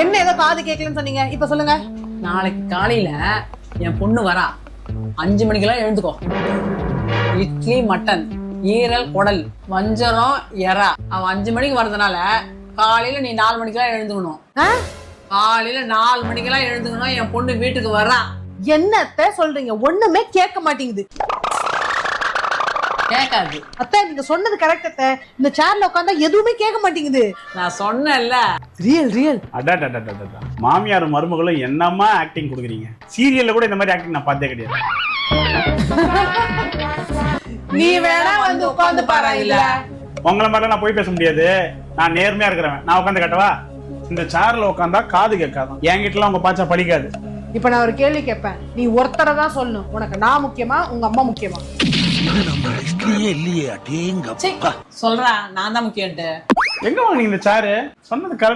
என்ன ஏதோ காது கேட்கலன்னு சொன்னீங்க, இப்ப சொல்லுங்க. நாளைக்கு காலையில என் பொண்ணு வரா, 5 மணிக்கெல்லாம் எழுந்துக்கோ. இட்லி, மட்டன், ஈரல், குடல், வஞ்சரம், எறா. அவன் 5 மணிக்கு வர்றதுனால காலையில நீ 4 மணிக்கெல்லாம் எழுந்துக்கணும். காலையில 4 மணிக்கெல்லாம் எழுந்துக்கணும். என் பொண்ணு வீட்டுக்கு வரா. என்னத்த சொல்றீங்க? ஒண்ணுமே கேட்க மாட்டேங்குது. கேட்காது அத்தை, நீங்க சொன்னது கரெக்ட் அத்தை. இந்த சேர்ல உட்காந்தா எதுவுமே கேட்க மாட்டேங்குது. நான் சொன்னேன்ல. ரியல் அடடடடடடா. மாமியாரும் மருமகளும் என்னமா ஆக்டிங் கொடுக்குறீங்க. சீரியல்ல கூட இந்த மாதிரி ஆக்டிங் நான் பார்த்தே கிடையாது. நீ வேணா வந்து உட்கார்ந்து பாரு. இல்ல உங்களை மாதிரி நான் போய் பேச முடியாது. நான் நேர்மையா இருக்கிறேன். நான் உட்காந்து கட்டவா? இந்த சேர்ல உட்காந்தா காது கேட்காதான். என்கிட்டலாம் உங்க பாச்சா படிக்காது. இப்ப நான் ஒரு கேள்வி கேட்பேன், நீ ஒருத்தரை தான் சொல்லணும். உனக்கு நான் முக்கியமா, உங்க அம்மா முக்கியமா? சொல்றா, நான் தான் முக்கியம். எங்க வாங்க இந்த சேரு? சொன்னது கரெக்ட்.